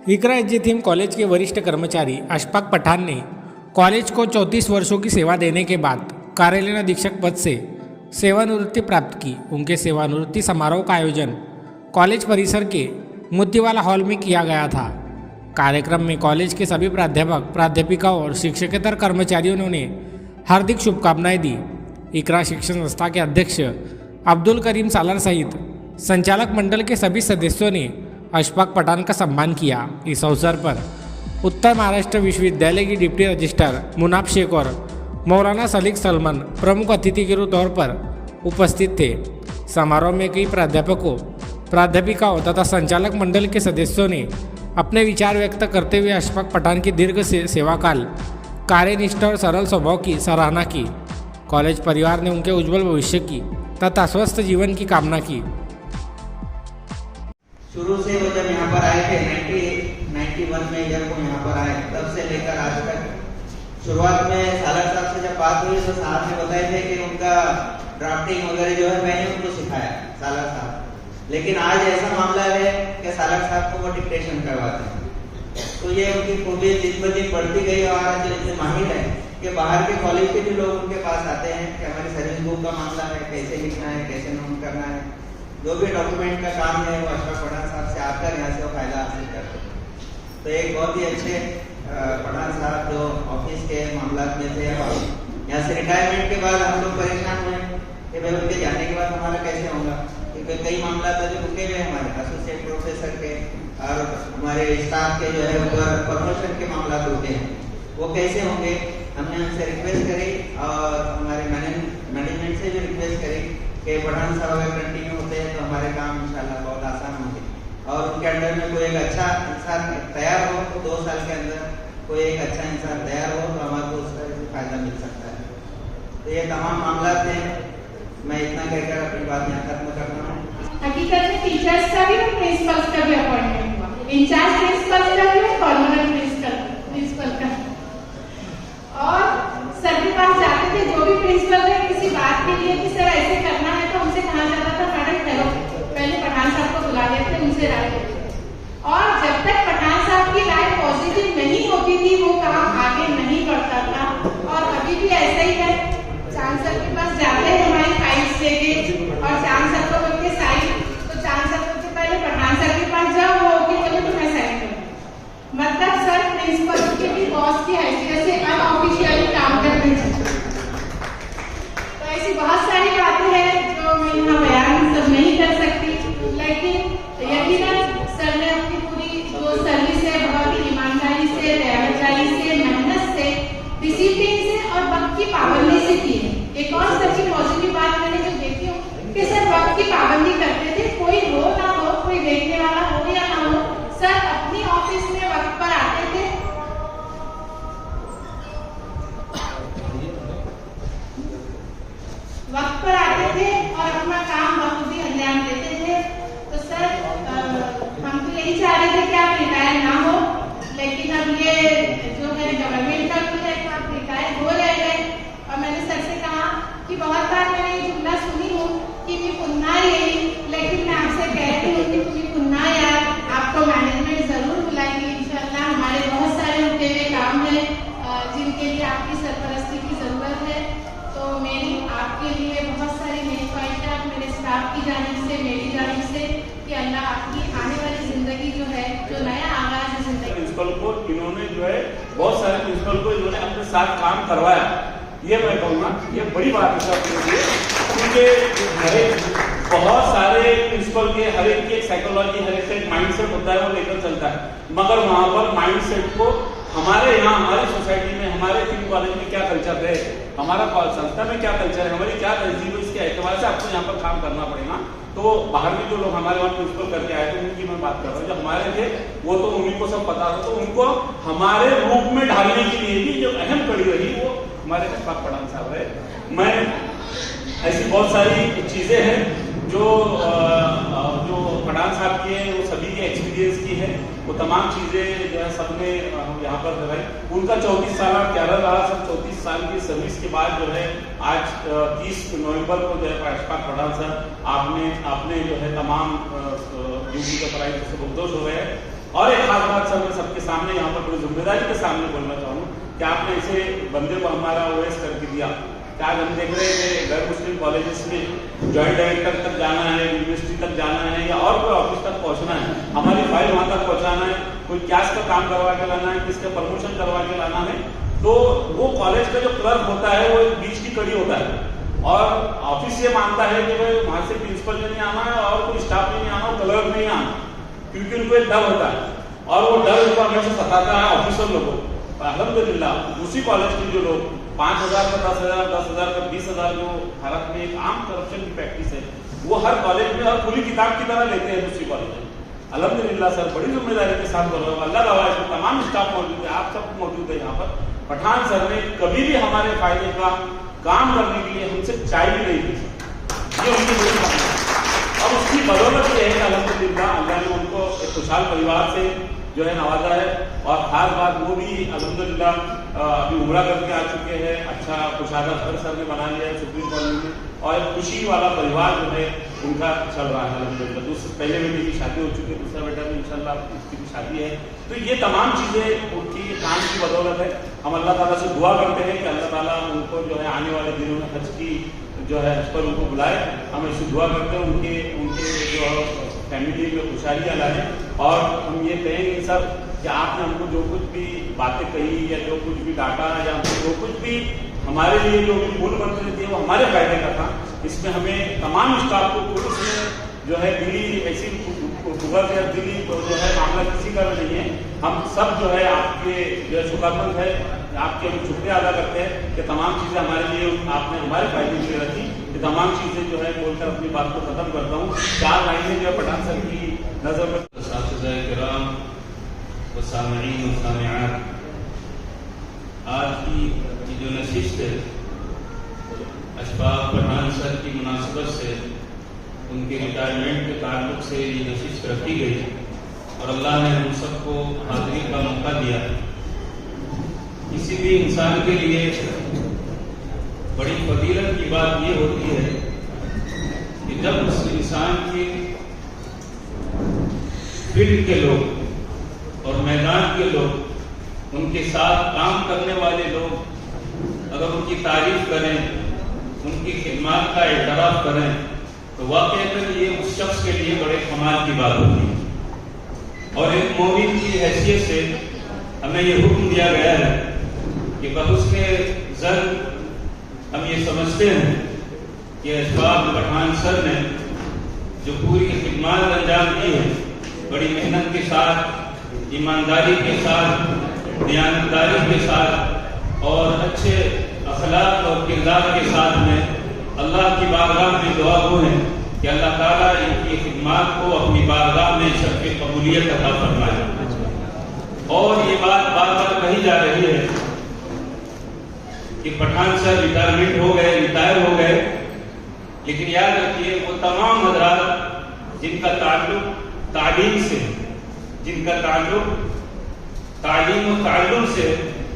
इकरा एचजीएम college के वरिष्ठ कर्मचारी अशफाक पठान ने कॉलेज को 34 वर्षों की सेवा देने के बाद कार्यालय अधीक्षक पद से सेवानिवृत्ति प्राप्त की। उनके सेवानिवृत्ति समारोह का आयोजन कॉलेज परिसर के मोतीवाला हॉल में किया गया था। कार्यक्रम में कॉलेज के सभी प्राध्यापक, प्राध्यापिकाओं और शिक्षकेतर कर्मचारियों ने उन्हें हार्दिक शुभकामनाएं दी। इकरा शिक्षण संस्था के अध्यक्ष अब्दुल करीम सालार सहित संचालक मंडल के सभी सदस्यों ने अशफाक पठान का सम्मान किया। इस अवसर पर उत्तर महाराष्ट्र विश्वविद्यालय की डिप्टी रजिस्ट्रार मुनाब शेख और मौलाना सलीक सलमान प्रमुख अतिथि के तौर पर उपस्थित थे। समारोह में कई प्राध्यापकों, प्राध्यापिकाओं तथा संचालक मंडल के सदस्यों ने अपने विचार व्यक्त करते हुए अशफाक पठान की दीर्घ सेवाकाल, कार्यनिष्ठा और सरल स्वभाव की सराहना की। कॉलेज परिवार ने उनके उज्जवल भविष्य की तथा स्वस्थ जीवन की कामना की। शुरू से वो जब यहाँ पर आए थे 91 में जब वो यहाँ पर आए, तब से लेकर आज तक, शुरुआत में सालार साहब से जब बात हुई तो साहब ने बताए थे कि उनका ड्राफ्टिंग वगैरह जो है मैंने उनको सिखाया, सालार साहब। लेकिन आज ऐसा मामला है कि सालार साहब को वो डिक्टेशन करवाते हैं। तो ये उनकी खूबी दिन ब दिन बढ़ती गई और आज इतने माहिर है कि बाहर के कॉलेज के भी लोग उनके पास आते हैं कि हमारी सर्विस बुक का मामला है, कैसे लिखना है, कैसे नोट करना है, जो भी डॉक्यूमेंट का काम है वो अशफाक पठान साहब से आकर यहाँ से वो फायदा हासिल करते हैं। तो एक बहुत ही अच्छे पठान साहब जो ऑफिस के मामला में थे और यहाँ से रिटायरमेंट के बाद हम लोग परेशान हुए कि भाई उनके जाने के बाद हमारा कैसे होगा, क्योंकि कई मामला था जो रुके हुए हमारे एसोसिएट प्रोफेसर के और हमारे स्टाफ के जो है ऊपर प्रमोशन के मामला रुके हैं, वो कैसे होंगे। हमने उनसे रिक्वेस्ट करी और हमारे मैनेजमेंट से भी रिक्वेस्ट करी कि पठान साहब अगर कंटिन्यू होते हैं तो हमारे काम इंशाल्लाह बहुत आसान होंगे और उनके अंडर में कोई एक अच्छा इंसान तैयार हो तो 2 साल के अंदर कोई एक अच्छा इंसान तैयार हो तो हमारे उसका फायदा मिल सकता है। तो ये तमाम मामला थे, मैं इतना कहकर अपनी बात यहाँ खत्म करता हूँ। हकीकत में टीचर्स का भी और प्रिंसिपल्स का भी अपॉइंटमेंट हुआ, इंचार्ज प्रिंसिपल का भी और परमानेंट प्रिंसिपल का। और सर के पास जाते थे, जो भी प्रिंसिपल थे किसी बात के लिए कि सर ऐसे करना है तो हमसे कहा जाता था मैडम ठहरो, पहले पठान साहब को बुला लेते, उनसे राय लेते। और जब तक पठान साहब की राय पॉजिटिव नहीं होती थी वो काम आगे नहीं बढ़ता था। और अभी भी ऐसा ही है, चांद सर के पास जाते हैं हमारी फाइल्स लेके और चांद सर को बोलते साइन, तो चांद सर बोलते पहले पठान सर के पास जाओ, वो ओके बोले तो मैं साइन करूँ। मतलब सर प्रिंसिपल के भी बॉस की हैसियत से अनऑफिशियली काम करते हैं। तो ऐसी बहुत सारी बातें हैं जो मैं यहाँ बयान सब नहीं कर सकती, लेकिन यकीनन सर ने अपनी पूरी जो सर्विस है बहुत ही ईमानदारी से, रेवजाई से, मेहनत से, डिसिप्लिन से और वक्त की पाबंदी से की है। एक और सबसे पॉजिटिव बात मैंने जो देखी हूँ कि सर वक्त की पाबंदी करते थे, कोई हो ना हो, कोई देखने वाला हो या ना हो, सर अपनी ऑफिस में वक्त पर आते थे। वक्त पर आते थे और अपना काम बखूबी अंजाम देते थे। तो सर हम तो यही चाह रहे थे कि आप रिटायर ना हो, लेकिन अब ये जो है गवर्नमेंट का रूल है कि आप रिटायर हो रह गए। और मैंने सर से कहा कि बहुत बार मैंने ये जुमला सुनी हूँ कि मैं पुन्हा यही, लेकिन मैं आपसे कह रही हूँ कि तुम्हें पुन्हा यार आपको मैनेजमेंट जरूर बुलाएंगे इंशाल्लाह। हमारे बहुत सारे उठे हुए काम हैं जिनके लिए आपकी सरपरस्ती की जरूरत है। तो मेरी आपके लिए बहुत सारी मेरी ख्वाहिशात मेरे स्टाफ की जानिब से, मेरी जानिब से, कि अल्लाह आपकी आने वाली जिंदगी जो है, जो नया आगाज है जिंदगी। प्रिंसिपल को इन्होंने जो है बहुत सारे प्रिंसिपल को इन्होंने अपने साथ काम करवाया, ये मैं कहूँगा ये बड़ी बात है क्योंकि बहुत सारे प्रिंसिपल के हर एक की एक साइकोलॉजी, हर एक का एक माइंडसेट होता है, वो लेकर चलता है। मगर वहाँ पर माइंडसेट को हमारे यहाँ, हमारी सोसाइटी में, हमारे फिल्म कॉलेज में क्या कल्चर है, हमारा संस्था में क्या कल्चर है, हमारी क्या तहजीब है, इसके एतबार से आपको यहाँ पर काम करना पड़ेगा। तो बाहर में जो लोग हमारे वहाँ प्रिंसिपल करके आए थे उनकी मैं बात कर रहा हूँ, जो हमारे थे वो तो उन्हीं को सब पता था। तो उनको हमारे रूप में ढालने के लिए भी जो अहम कड़ी रही वो हमारे अशफाक पठान साहब है। मैं ऐसी बहुत सारी चीजें हैं जो पठान साहब की है, वो सभी के एक्सपीरियंस की है, वो तमाम चीजें जो है सबने यहाँ पर लगाई। उनका 34 साल क्या रहा, सब 34 साल की सर्विस के बाद जो है आज 30 नवंबर को जो है अशफाक पठान साहब आपने जो है तमाम ड्यूटी का पढ़ाई से मुक्तोष हो गए। और एक खास बात सर मैं सबके सामने यहाँ पर बड़ी जिम्मेदारी के सामने बोलना चाहूँगा कि आपने ऐसे बंदे को हमारा ओएस करके दिया कि आज हम देख रहे हैं कि गैर मुस्लिम कॉलेजेस में जॉइंट डायरेक्टर तक जाना है, यूनिवर्सिटी तक जाना है या और कोई ऑफिस तक पहुँचना है, हमारी फाइल वहाँ तक पहुँचाना है, कोई कैश का काम करवा के लाना है, किसका प्रमोशन करवा के लाना है, तो वो कॉलेज का जो क्लर्क होता है वो एक बीच की कड़ी होता है और ऑफिस ये मानता है कि भाई वहाँ से प्रिंसिपल में नहीं आना है और कोई स्टाफ में नहीं आना और क्लर्क नहीं आना, क्योंकि उनको एक डर होता है और वो डर उनको हमेशा सताता है ऑफिसर लोगों को। अल्हम्दुलिल्लाह उसी कॉलेज के जो लोग 5,000 का 10,000, 10,000 का 20,000 जो भारत में एक आम करप्शन की प्रैक्टिस है वो हर कॉलेज में और पूरी किताब की तरह लेते हैं दूसरी कॉलेज में। अल्हम्दुलिल्लाह सर बड़ी जिम्मेदारी के साथ बोल रहा हूँ, अल्लाह गवाह है तमाम स्टाफ मौजूद है, आप सब मौजूद है यहाँ पर। पठान सर ने कभी भी हमारे फायदे का काम करने के लिए हमसे चाय भी नहीं दी, ये उनकी बड़ी बात है। और उसकी बदौलत ये है कि अल्हम्दुलिल्लाह अल्लाह ने उनको एक खुशहाल परिवार से जो है नवाजा है और खास बात वो भी अल्हम्दुलिल्लाह अभी उम्रा करके आ चुके हैं, अच्छा खुशहाल घर सर ने बना लिया है सुप्रीम कॉलेज में और एक खुशी वाला परिवार जो है उनका चल रहा है अल्हम्दुलिल्लाह। दूसरे पहले बेटे की शादी हो चुकी है, दूसरा बेटा भी इंशाल्लाह उसकी भी शादी है। तो ये तमाम चीज़ें उनकी काम की बदौलत है। हम अल्लाह ताला से दुआ करते हैं कि अल्लाह ताला उनको जो है आने वाले दिनों में हज की जो है हज पर उनको बुलाए। हम ऐसी दुआ करते हैं उनके जो फैमिली में खुशहालियाँ लाए और हम ये कहेंगे सर कि आपने हमको जो कुछ भी बातें कही या जो कुछ भी डाटा या जो कुछ भी हमारे लिए जो भी मूल मंत्र थे वो हमारे फायदे का था। इसमें हमें तमाम स्टाफ को पुलिस में जो है दिल्ली ऐसी भूगल या दिल्ली जो है मामला किसी का नहीं है, हम सब जो है आपके जो है शुक्रमंद है, आपके हम शुक्रिया अदा करते हैं कि तमाम चीज़ें हमारे लिए आपने हमारे फायदे के लिए रखी। ये तमाम चीज़ें जो है बोलकर अपनी बात को खत्म करता हूँ। 4 लाइनें जो है पठान सर की नजर में आज की जो नशिस्त है अशफाक पठान सर की मुनासिबत से उनके रिटायरमेंट के ताल्लुक से ये नशिस्त रखी गई और अल्लाह ने हम सबको हाजिरी का मौका दिया। किसी भी इंसान के लिए बड़ी फजीलत की बात ये होती है कि जब उस इंसान के फील्ड के लोग और मैदान के लोग, उनके साथ काम करने वाले लोग अगर उनकी तारीफ करें, उनकी खिदमत का एतराफ़ करें तो वाक़ईतन ये उस शख्स के लिए बड़े कमाल की बात होती है। और एक मोमिन की हैसियत से हमें ये हुक्म दिया गया है कि बहुस्ने ज़र हम ये समझते हैं कि अशफाक पठान सर ने जो पूरी खिदमत अंजाम दी है बड़ी मेहनत के साथ, ईमानदारी के साथ, दयानतदारी के साथ और अच्छे अखलाक और किरदार के साथ में अल्लाह की बारगाह में दुआ गो है कि अल्लाह ताला इनकी खिदमत को अपनी बारगाह में सबके कबूलियत अता फरमाए। और ये बात बार बार कही जा रही है कि पठान सर रिटायरमेंट हो गए, रिटायर हो गए, लेकिन याद रखिए वो तमाम हजरात जिनका ताल्लुक तालीम से, जिनका ताल्लुक तालीम और ताल्लुम से,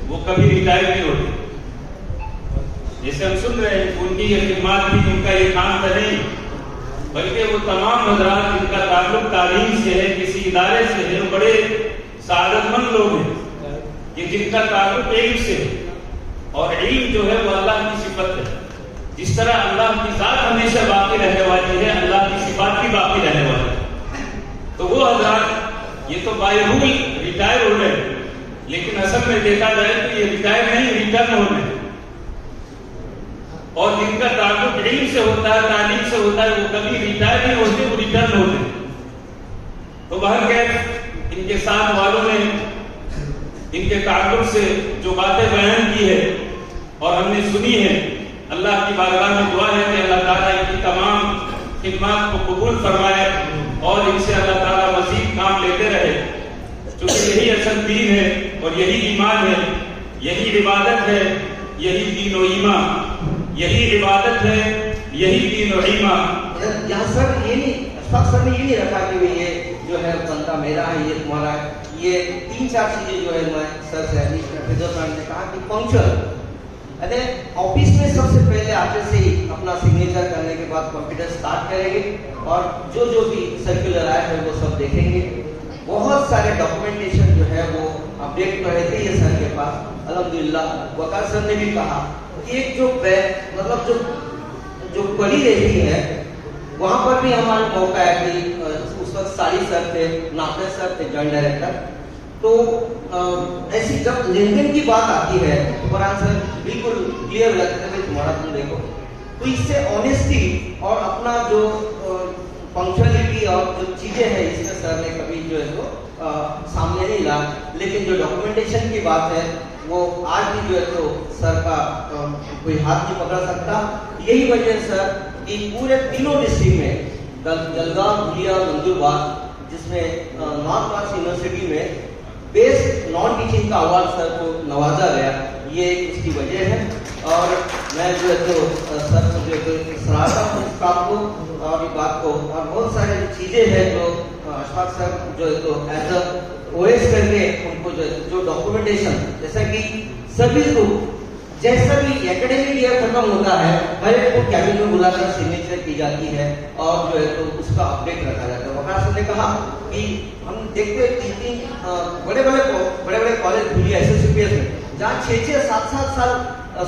वो कभी रिटायर नहीं होते। जैसे हम सुन रहे हैं उनकी ये खिदमत थी, उनका ये काम था नहीं, बल्कि वो तमाम हजरात जिनका ताल्लुक तालीम से है, किसी इदारे से है, वो बड़े सादतमंद लोग हैं कि जिनका ताल्लुक इल्म से है और इल्म जो है वो अल्लाह की सिफत है। जिस तरह अल्लाह की ज़ात हमेशा बाकी रहने वाली है, अल्लाह की सिफात भी बाकी रहने वाली है। तो वो हजरात ये तो बायरूल रिटायर हो गए, लेकिन असल में देखा जाए तो ये रिटायर नहीं, रिटर्न हो गए। और जिनका ताल्लुक इल्म से होता है, तालीम से होता है, वो कभी रिटायर नहीं होते, वो रिटर्न होते। तो बहरकैफ इनके साथ वालों ने इनके ताल्लुक से जो बातें बयान की है और हमने सुनी है, अल्लाह की बारगाह में दुआ है कि अल्लाह ताला इनकी तमाम खिदमत को कबूल फरमाए और इनसे अल्लाह ताला मज़ीद काम लेते रहे। क्योंकि यही असल दीन है और यही ईमान है, यही इबादत है, यही दीन और ईमान, यही इबादत है, यही दीन और ईमान। यहाँ सर ये नहीं, अशफाक सर ने ये नहीं रखा कि ये जो है बंदा मेरा है, ये तुम्हारा है। ये 3-4 चीजें जो है मैं सर से ने कहा कि पंक्चुअल, अरे ऑफिस में सबसे पहले आते से ही अपना सिग्नेचर करने के बाद कंप्यूटर स्टार्ट करेंगे और जो भी सर्कुलर आया है वो सब देखेंगे। बहुत सारे डॉक्यूमेंटेशन जो है वो अपडेट तो रहते ही है सर के पास। अल्हम्दुलिल्लाह वकार सर ने भी कहा कि एक जो मतलब जो पड़ी रहती है वहां पर भी हमारा मौका है कि उस वक्त सारी सर थे, नाफे सर थे जॉइंट डायरेक्टर, तो ऐसी जब लेनदेन की बात आती है तो फरहान सर बिल्कुल क्लियर हो जाते थे, तुम्हारा तुम देखो। तो इससे ऑनेस्टी और अपना जो पंक्चुअलिटी और जो चीजें हैं इसमें सर ने कभी जो है तो सामने नहीं ला। लेकिन जो डॉक्यूमेंटेशन की बात है वो आज भी जो है तो सर का कोई हाथ नहीं पकड़ सकता। यही वजह सर कि पूरे तीनों डिस्ट्रिक्ट में जलगांव, धुलिया, नंदुरबार, जिसमें नॉर्थ वेस्ट यूनिवर्सिटी में बेस्ट नॉन टीचिंग का अवार्ड सर को नवाजा गया, ये एक उसकी वजह है। और मैं जो है तो सर को जो है तो सराहता हूँ इस काम को और इस बात को। और बहुत सारी चीजें हैं जो अशफाक सर जो है तो एज अ ओएस करके उनको जो डॉक्यूमेंटेशन, जैसा कि सभी ग्रुप जैसा भी एकेडमिक ईयर खत्म होता है हर एक को कैबिनेट में बुलाकर सिग्नेचर की जाती है और जो है तो उसका अपडेट रखा जाता है। वकार सर ने कहा कि हम देखते हैं तीन बड़े बड़े कॉलेज धुलिया SSCPS में जहाँ 6-6, 7-7 साल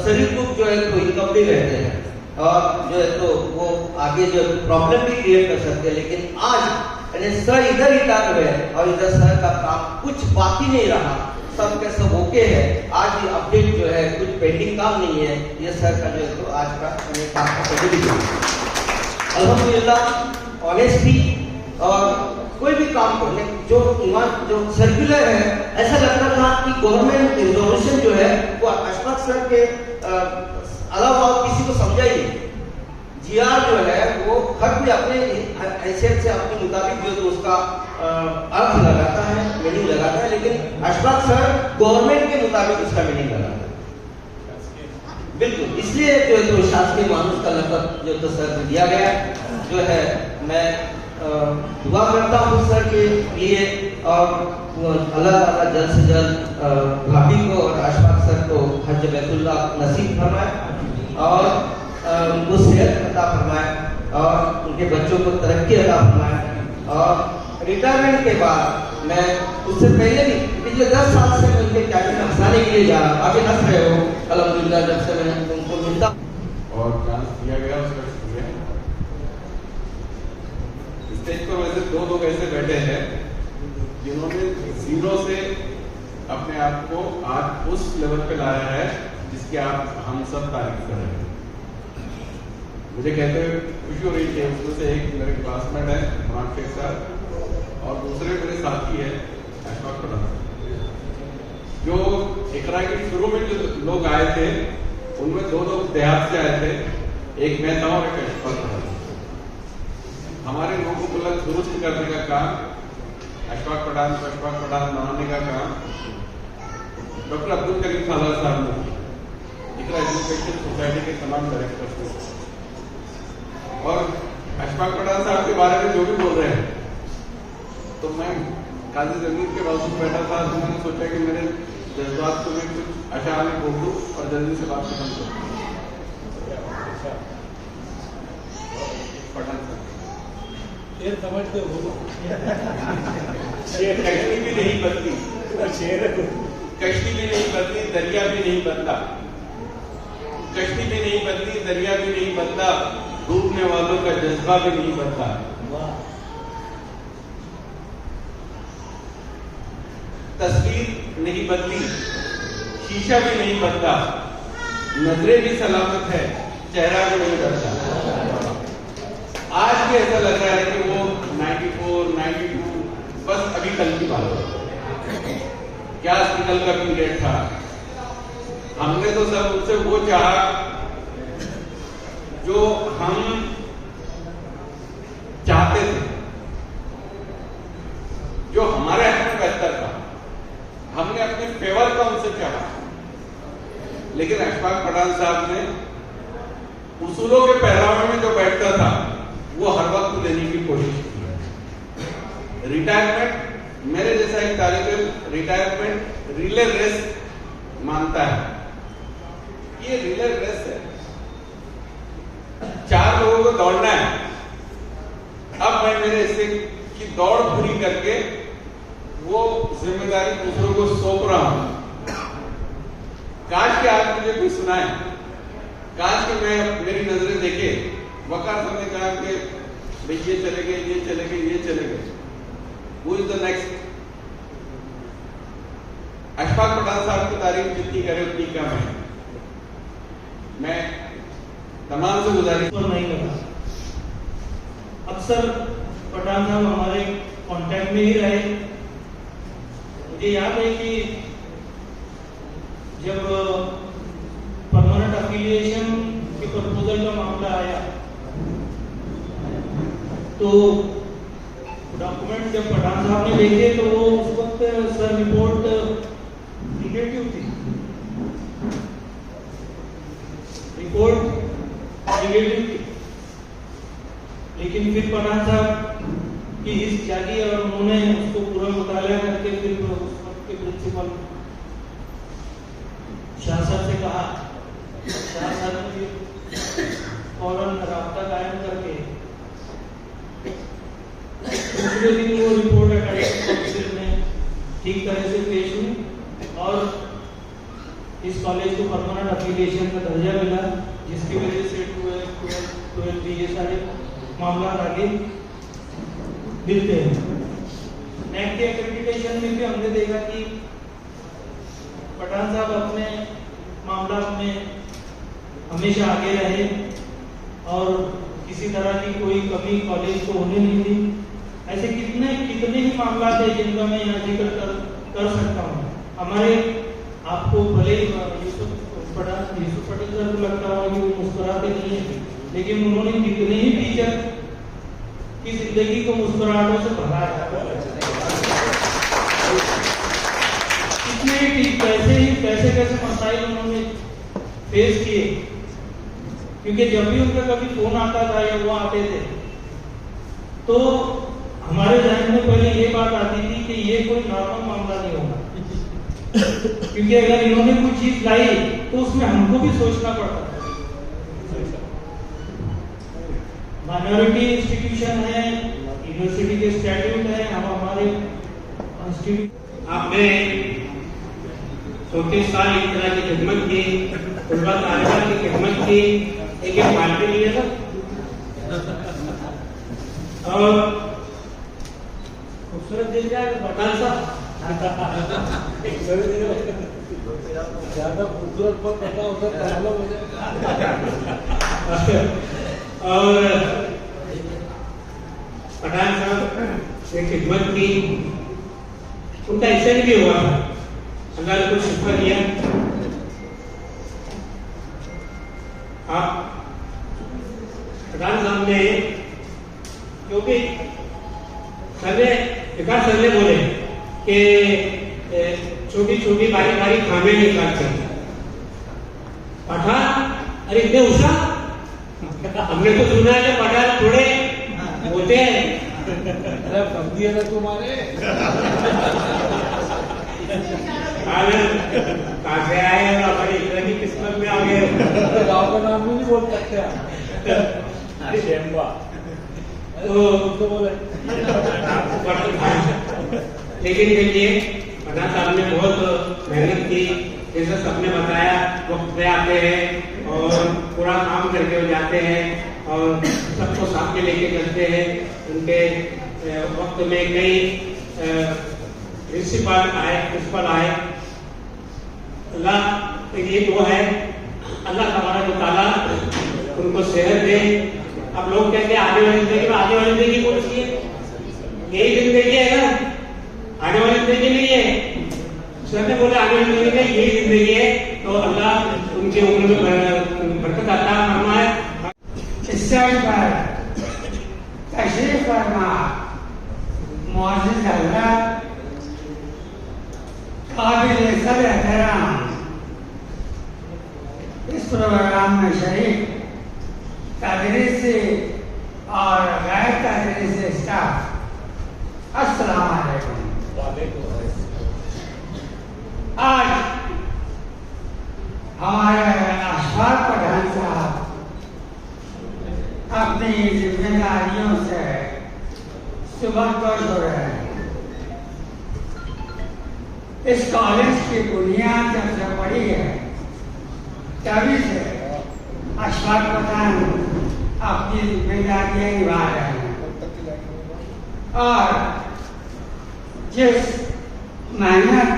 सभी ग्रुप जो है तो इनकम्प्लीट रहते हैं और जो है तो वो आगे जो प्रॉब्लम भी क्रिएट कर सकते हैं। लेकिन आज सर इधर रिटायर हुए और इधर सर का काम कुछ बाकी नहीं रहा, सब के सब ओके है। आज भी अपडेट जो है कुछ पेंडिंग काम नहीं है, ये सर का जो है तो आज का काम का अल्हम्दुलिल्लाह ऑनेस्टी और कोई भी काम करने जो जो सर्कुलर है, ऐसा लगता था कि गवर्नमेंट रिजोल्यूशन जो है वो अशफाक सर के अलावा किसी को समझा ही नहीं। GR जो है वो खत भी अपने हैसियत से अपने मुताबिक जो है तो उसका अर्थ लगाता है, मीनिंग लगाता है, लेकिन अशफाक सर गवर्नमेंट के मुताबिक उसका मीनिंग लगाता है। बिल्कुल, इसलिए जो है तो शासकीय मानुष का लक़ब जो तो सर को दिया गया। जो है मैं दुआ करता हूँ सर के लिए और अल्लाह ताला जल्द से जल्द भाभी को और अशफाक सर को हज बैतुल्लाह नसीब फरमाए और उनको सेहत अता फरमाए और उनके बच्चों को तरक्की अता फरमाए। और रिटायरमेंट के बाद मैं उससे पहले भी पिछले 10 साल से मैं उनके कैबिनेट में हंसाने के लिए जा रहा, आगे हंस रहे हो अल्हम्दुलिल्लाह जब से मैं उनको मिलता और चांस दिया गया उसका शुक्रिया। स्टेज पर वैसे दो लोग ऐसे बैठे हैं जिन्होंने जीरो से अपने आप को आज उस लेवल पे लाया है जिसकी आप हम सब तारीफ कर रहे हैं। मुझे कहते हुए खुशी हो रही है, उसमें से एक मेरे क्लासमेट है फरहान शेख साहब और दूसरे मेरे साथी है अशफाक पठान, जो इकरा के शुरू में जो लोग आए थे उनमें 2 लोग देहात से आए थे, एक मैं था और एक अशफाक पठान। हमारे लोगों को बुलंद दुरुस्त करने का काम, अशफाक पठान को अशफाक पठान बनाने का काम डॉक्टर अब्दुल करीम सालार साहब ने, इकरा एजुकेशन सोसाइटी के तमाम डायरेक्टर्स को, और अशफाक पठान साहब के बारे में जो भी बोल रहे हैं, तो मैं काजी जमीन के बाजू में बैठा था तो मैंने सोचा कि मेरे जज्बात को मैं कुछ अशार में बोल दूं और जल्दी से बात खत्म कर दूं। पठान साहब शेर समझते हो, शेर कश्ती भी नहीं बदली, कश्ती भी नहीं बदली, दरिया भी नहीं बदला, कश्ती भी नहीं बदली, दरिया भी नहीं बदला, डूबने वालों का जज्बा भी नहीं बदला। तस्वीर नहीं बदली, शीशा भी नहीं बदला, नजरें भी सलामत है, चेहरा भी नहीं बदला। आज भी ऐसा लग रहा है कि वो 94, 92 बस अभी कल की बात है। क्या कल का पीरियड था। हमने तो सब उनसे वो चाहा जो हम चाहते थे, जो हमारे हक में बेहतर था। हमने अपने फेवर का उनसे चाहा, लेकिन अशफाक पठान साहब ने उसूलों के पहरावे में जो बैठता था वो हर वक्त देने की कोशिश की। रिटायरमेंट, मेरे जैसा एक तालिब रिटायरमेंट रिले रेस मानता है, ये रिले रेस है। 4 लोगों को दौड़ना है। अब मैं मेरे हिस्से की दौड़ पूरी करके वो जिम्मेदारी दूसरों को सौंप रहा हूं। काश के आज मुझे कोई सुनाए, काश के मैं मेरी नजरें देखे। वकार साहब ने कहा कि भाई ये चले गए, ये चले गए, ये चले गए, who is the next? Ashfaq Pathan साहब की तारीफ जितनी करे उतनी कम है। मैं तमाम से गुजारिश नहीं लगा। अक्सर पठान साहब हमारे कांटेक्ट में ही रहे। मुझे याद है कि जब परमानेंट एफिलिएशन के प्रपोजल का मामला आया तो डॉक्यूमेंट जब पठान साहब ने देखे तो वो उस वक्त सर रिपोर्ट निगेटिव थी, लेकिन फिर पठान साहब की हिस्स जागी और उन्होंने उसको पूरा मुताला करके फिर उस वक्त के प्रिंसिपल शाह साहब से कहा। शाह साहब ने फौरन राब्ता कायम करके दूसरे दिन वो रिपोर्ट एकेडमिक काउंसिल में ठीक तरह से पेश हुई और इस कॉलेज को परमानेंट एफिलिएशन का दर्जा मिला, जिसकी वजह से 12 ये सारे मामला आगे मिलते हैं। नेक के एक्रेडिटेशन में भी हमने देखा कि पठान साहब अपने मामला में हमेशा आगे रहे और किसी तरह की कोई कमी कॉलेज को होने नहीं दी। ऐसे कितने ही मामला थे जिनका मैं यहाँ जिक्र कर सकता हूँ। हमारे आपको भले यूसुफ पटेल सर को लगता होगा कि वो मुस्कुराते नहीं है, लेकिन उन्होंने कितने ही टीचर की जिंदगी को मुस्कुराहटों से भरा है। कैसे मसाइल उन्होंने फेस किए, क्योंकि जब भी उनका कभी फोन आता था या वो आते थे तो हमारे जहन में पहले ये बात आती थी कि ये कोई नॉर्मल मामला नहीं होगा, क्योंकि अगर इन्होंने कोई चीज लाई तो उसमें हमको भी सोचना पड़ता था। माइनॉरिटी इंस्टीट्यूशन है, यूनिवर्सिटी के स्टैट्यूट है, हम हमारे इंस्टीट्यूट आपने 34 साल इस तरह की खिदमत की, तलबा तालिबा की खिदमत की, एक पार्टी लिया था और खूबसूरत दिन का पठान साहब ज्यादा खूबसूरत पर पता होता प्रॉब्लम हो जाए। और पठान साहब ने खिदमत की, उनका एक्सीडेंट भी हुआ था, अल्लाह ने कुछ शिफा दिया। आप पठान साहब ने क्योंकि विकास सर ने बोले कि छोटी छोटी बारीक बारीक खामे निकालते हैं पठान, अरे इतने उषा हमने तो सुना है पठान थोड़े होते हैं। अरे फंदी है ना तुम्हारे कहाँ से आए और हमारी इतना की किस्मत में आ गए। गाँव का नाम भी नहीं बोल सकते तो बोले लेकिन देखिए पठान साहब ने बहुत मेहनत की, जैसे सबने बताया वक्त पे आते हैं और पूरा काम करके हो जाते हैं और सबको साथ में लेके चलते हैं। उनके वक्त में कई प्रिंसिपल आए। अल्लाह ये दुआ है, अल्लाह तबारक व तआला उनको सेहत दे। अब लोग कहते हैं आने वाली जिंदगी में, आने वाली जिंदगी कौन सी है? यही जिंदगी है ना, आने वाली जिंदगी नहीं है। सर ने बोला आने वाली जिंदगी में यही जिंदगी है, तो अल्लाह उनके उम्र में बरकत अता फरमाए। स्टेज पर तशरीफ फरमा मुअज़्ज़िज़ हज़रात, काबिल सर एहतराम इस प्रोग्राम में शरीक तदरीसी और गैर तदरीसी स्टाफ, अस्सलाम वालेकुम। आज हमारे अशफाक पठान साहब अपनी जिम्मेदारियों से सुबह हो रहे हैं। इस कॉलेज की बुनियाद जब से पड़ी है तभी से अशफाक पठान अपनी जिम्मेदारियां निभा रहे हैं और जिस मेहनत,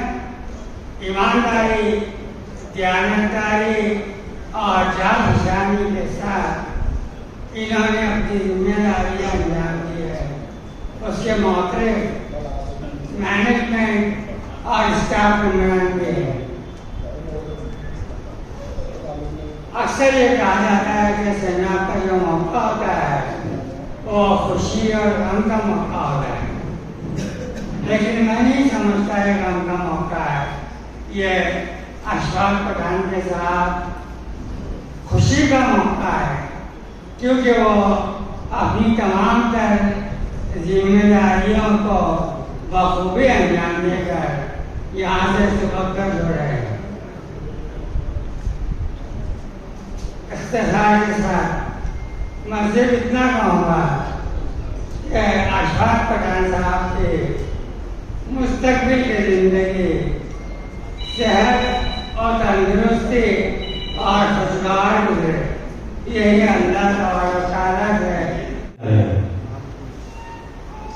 ईमानदारी, दयानतदारी और जागशानी के साथ इन्होंने अपनी जिम्मेदारियां निभाई है, उसके मौके मैनेजमेंट और स्टाफ मेंबरन भी है। अक्सर ये कहा जाता है कि सेना का जो मौका होता है वो खुशी और गम का मौका होता है, लेकिन मैं नहीं समझता है गम का मौका है। ये अशफाक पठान के साथ खुशी का मौका है, क्योंकि वो अपनी तमाम तर जिम्मेदारियों को बखूबी अंजाम देकर यहाँ से सुबह हो रहे हैं। इख्तिसार के साथ मैं सिर्फ इतना कहूँगा कि अशफाक पठान साहब के मुस्तकबिल की जिंदगी सेहत और तंदुरुस्ती और खुशगवार गुजरे, यही अल्लाह तआला से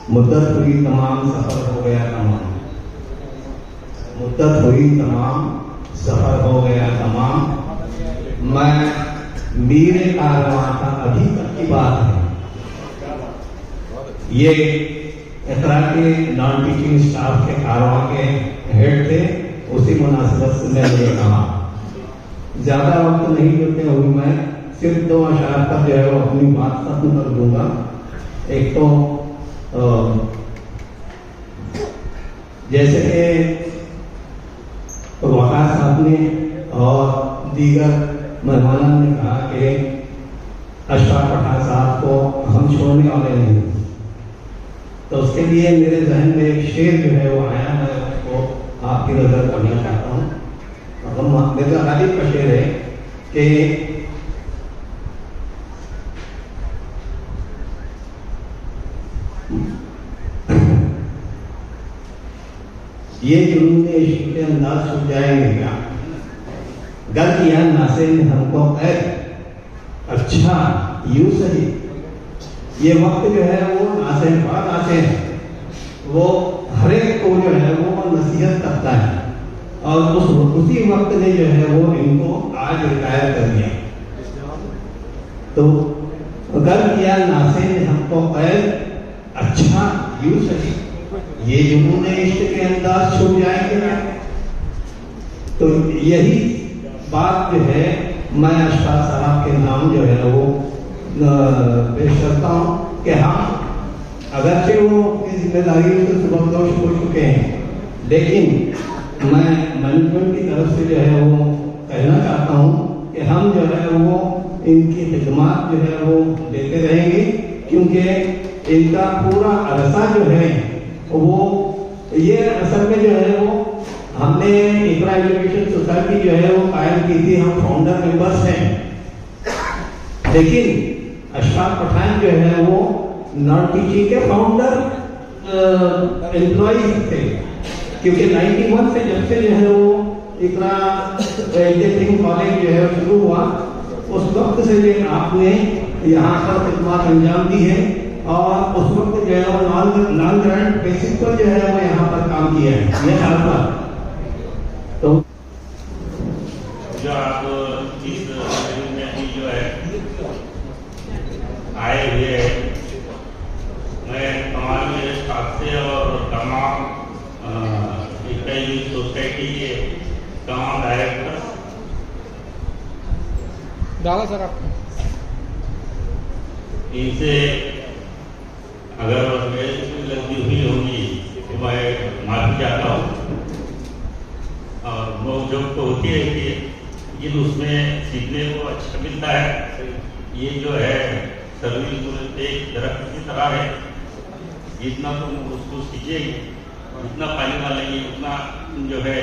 मुद्दत हुई तमाम सफर हो गया तमाम, मुद्दत हुई तमाम सफर हो गया तमाम। मैं मेरे कारवां का अभी तक की बात है, ये इकरा के नॉन टीचिंग स्टाफ के कारवां के हेड थे, उसी मुनासिबत से मैंने ये कहा। ज्यादा वक्त नहीं देते हुए मैं सिर्फ 2 अशार पर जो है वो अपनी बात खत्म कर दूंगा। एक तो जैसे कि वक़ार साहब ने और दीगर मेहमानों ने कहा कि अशफाक पठान साहब को हम छोड़ने वाले नहीं, तो उसके लिए मेरे जहन में एक शेर जो है वो आया, मैं उसको आपकी नजर करना चाहता हूँ। मिर्जा गालिब का शेर है कि ये जुनून इश्क के अंदाज छुप जाएंगे क्या, गर किया नासे ने हमको कैद, अच्छा यूं सही। ये वक्त जो है वो नासे बाद नासे है, वो हर एक को जो है वो नसीहत करता है, और उसी वक्त ने जो है वो इनको आज रिटायर कर दिया। तो गर किया नासे ने हमको कैद, अच्छा यूं सही, ये जुनून इश्क के अंदाज छुप जाएंगे ना। तो यही बात जो है मैं अशफाक साहब के नाम जो है वो पेश करता हूँ कि हम अगरचे वो अपनी जिम्मेदारियों से सुबहदोश हो चुके हैं, लेकिन मैं मैनेजमेंट की तरफ से जो है वो कहना चाहता हूँ कि हम जो है वो इनकी खिदमत जो है वो देते रहेंगे, क्योंकि इनका पूरा अरसा जो है वो ये असल में जो है वो हमने इकरा एजुकेशन सोसाइटी जो है वो कायम की थी, हम फाउंडर मेंबर्स हैं, लेकिन अशफाक पठान जो है वो नॉन टीचिंग के फाउंडर एम्प्लॉय थे, क्योंकि 91 से जब से जो है वो इकरा एजुकेशन कॉलेज जो है शुरू हुआ, उस वक्त से जो आपने यहाँ पर खिदमत अंजाम दी है, और उस वक्त जो है वो नॉन ग्रांट बेसिस पर जो है वो यहाँ पर काम किया है। ये हाल तो जो आप इस में भी जो है आए हुए हैं, मैं तमाम मेरे स्टाफ से और तमाम सोसाइटी के तमाम डायरेक्टर दादा सर आप इनसे अगर गलती हुई होगी तो मैं माफी चाहता हूँ, और वो जो तो होती रहती है, लेकिन उसमें सीखने को अच्छा मिलता है। ये जो है सर्विस एक दरख्त की तरह है, जितना तुम उसको सीखेंगे, जितना पानी डालेंगे उतना जो है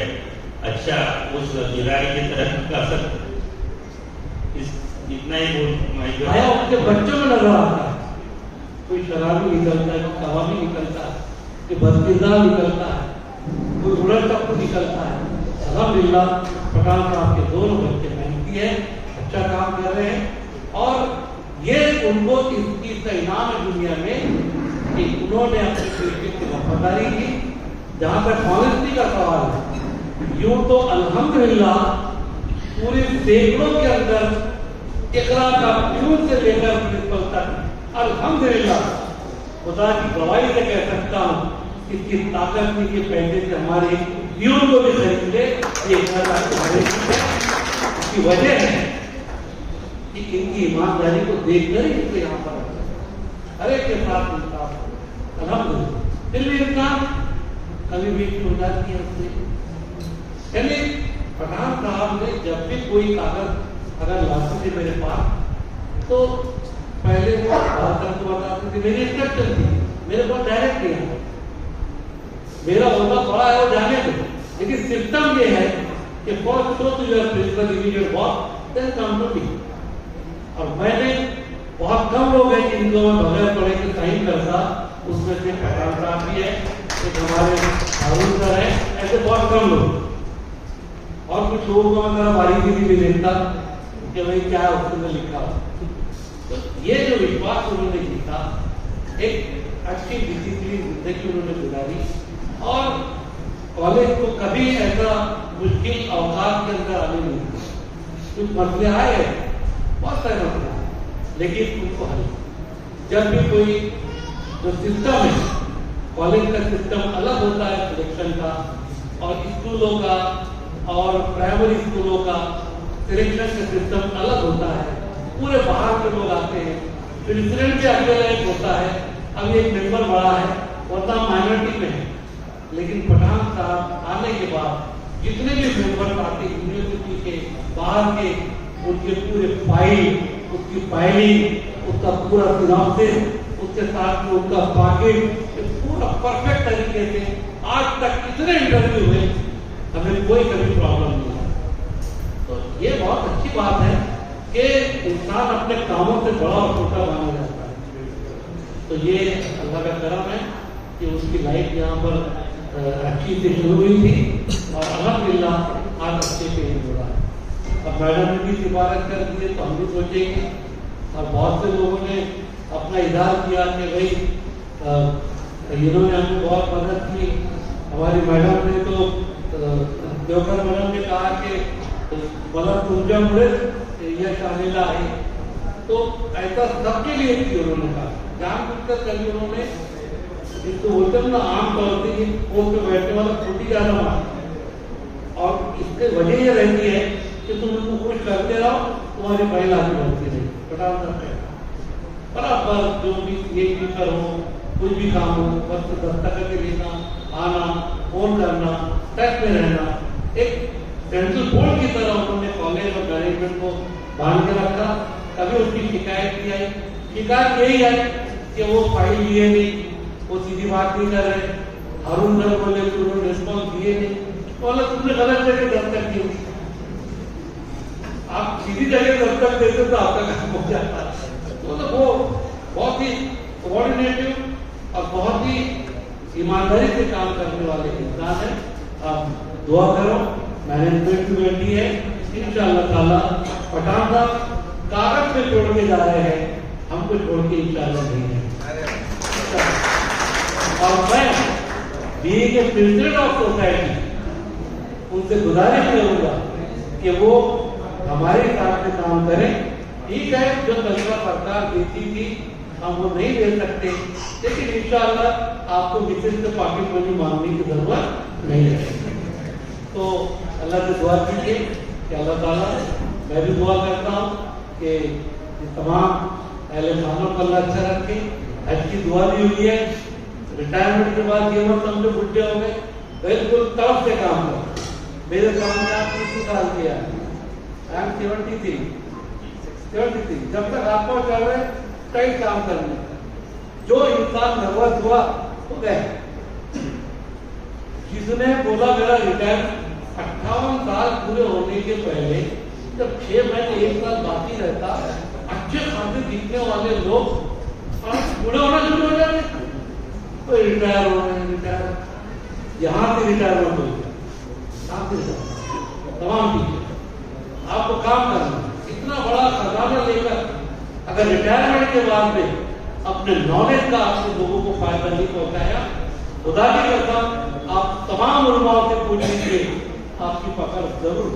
अच्छा उस गिराई के दरख्त का असर, इतना ही जो है आपके बच्चों में लग रहा है, कोई शराबी निकलता है, कोई कबाबी निकलता है, कोई बदकिरदार निकलता है, कोई उड़द का निकलता है। अल्हम्दुलिल्लाह पठान साहब के दोनों बच्चे मेहनती है, अच्छा काम कर रहे हैं और ये उनको इस चीज का इनाम है दुनिया में कि उन्होंने अपने तरीके की वफादारी की। जहाँ तक ऑनेस्टी का सवाल है, यूं तो अल्हम्दुलिल्लाह पूरे सैकड़ों के अंदर इकरा का प्यून से लेकर प्रिंसिपल तक अल्हम्दुलिल्लाह खुदा की गवाही से कह सकता हूँ इसकी ताकत नहीं कि पहले से हमारे प्यून को भी खरीद ले, ये इसकी वजह है कि इनकी ईमानदारी को देखकर ही इनको यहाँ पर हर एक के साथ इंसाफ अल्हम्दुलिल्लाह। फिर भी इंसान कभी भी हो जाती है उससे। यानी पठान साहब ने जब भी कोई कागज अगर लाते थे मेरे पास तो पहले वो बात को बताते थे, मेरी इंस्ट्रक्शन थी, मेरे पास डायरेक्ट नहीं, मेरा होता पड़ा है वो जाने दो, लेकिन सिस्टम ये है कि first show to your principal immediate boss then come to me. और मैंने बहुत कम लोग हैं जिनको मैं बगैर पढ़े के साइन करता, उसमें से पठान साहब भी है, एक हमारे हारून सर है, ऐसे बहुत कम लोग। और कुछ लोगों को मैं बारीकी भी नहीं देखता कि भाई क्या उसमें लिखा हो। तो ये जो विश्वास उन्होंने जीता, एक अच्छी डिसिप्लिन जिंदगी उन्होंने गुजारी और कॉलेज को कभी ऐसा मुश्किल अवकाश के अंदर आने नहीं दिया। कुछ मसले आए, बहुत सारे मसले, लेकिन उनको हल। जब भी कोई जो सिस्टम है, कॉलेज का सिस्टम अलग होता है सिलेक्शन का, और स्कूलों का और प्राइमरी स्कूलों का सिलेक्शन का सिस्टम अलग होता है। पूरे बाहर के लोग आते हैं, प्रेसिडेंट भी अकेला एक होता है, अब एक मेंबर बड़ा है, वरना माइनॉरिटी में है। लेकिन पठान साहब आने के बाद जितने भी मेंबर आते यूनिवर्सिटी के बाहर के, उनके पूरे फाइल, उसकी फाइलिंग, उसका पूरा सिनॉप्सिस, उसके साथ में उनका पैकेज पूरा परफेक्ट तरीके से आज तक कितने इंटरव्यू हुए, हमें कोई कभी प्रॉब्लम नहीं है। तो ये बहुत अच्छी बात है कि इंसान अपने कामों से बड़ा और छोटा माना जाता है। तो ये अल्लाह का करम है कि उसकी लाइफ यहाँ पर अच्छी से शुरू हुई थी और अल्हम्दुलिल्लाह आज अच्छे से ही जुड़ा है। अब मैडम ने भी सिफारिश कर दी है तो हम भी सोचेंगे, और बहुत से लोगों ने अपना इजहार किया कि भाई इन्होंने हमें बहुत मदद की। हमारी मैडम ने तो देवकर मैडम ने कहा कि मतलब तुमजा मुड़े यह शामिला है, तो ऐसा सबके लिए थी। उन्होंने कहा जानबूझकर कभी उन्होंने जिसको बोलते हैं ना आमतौर से पोस्ट पे बैठने वाला छोटी ज्यादा मार, और इसकी वजह यह रहती है कि तुम उनको खुश करते रहो, तुम्हारी फाइल आगे बढ़ती रही। पठान साहब बराबर जो भी ये भी करो, कुछ भी काम हो, बस दस्तखत के लेना, आना, फोन करना, टच में रहना, एक सेंट्रल बोर्ड की तरह उन्होंने कॉलेज और मैनेजमेंट को बांध के रखा। कभी उसकी शिकायत नहीं आई। शिकायत यही है कि वो फाइल लिए नहीं, वो सीधी बात नहीं कर रहे। हारून सर बोले कि उन्होंने रिस्पॉन्स दिए नहीं, बोला तुमने गलत जगह दस्तखत की। आप सीधी जगह दस्तखत देते तो आपका काम हो जाता। तो वो बहुत ही कोऑर्डिनेटिव और बहुत ही ईमानदारी से काम करने वाले इंसान है। आप दुआ करो, मैनेजमेंट भी बैठी है, इंशाअल्लाह ताला पठान साहब कागज पे छोड़ के जा रहे हैं, हमको छोड़ के इंशाअल्लाह नहीं है। और मैं being a president of society उनसे गुजारिश करूंगा कि वो हमारे साथ में काम करें। ठीक है, जो तलवा सरकार देती थी हम वो नहीं दे सकते, लेकिन इंशाअल्लाह आपको विशिष्ट पॉकेट मनी मांगने की जरूरत नहीं है। तो अल्लाह से दुआ कीजिए कि अल्लाह ताला, मैं भी दुआ करता हूँ कि तमाम अहले खानों को अल्लाह अच्छा रखे। हज की दुआ भी हुई है। रिटायरमेंट के बाद ये मत समझो बुढ़े हो गए, बिल्कुल तरफ से काम करो। मेरे सामने आप 30 साल किया, आई एम 73। जब तक आप चल रहे कई काम करने, जो इंसान नर्वस हुआ तो गए। जिसने बोला मेरा रिटायर 58 साल पूरे होने के पहले, जब 6 महीने 1 साल बाकी रहता, अच्छे खासे दिखने वाले लोग बुढ़े होना शुरू हो जाते, तो रिटायर हो रहे हैं। रिटायर यहाँ से रिटायरमेंट हो गया, के साथ तमाम टीचर आपको काम करना, इतना बड़ा खजाना लेकर अगर रिटायरमेंट के बाद में अपने नॉलेज का आपने लोगों को फायदा नहीं पहुंचाया, खुदा की कसम आप तमाम उलमाओं से पूछ लीजिए, आपकी पकड़ जरूर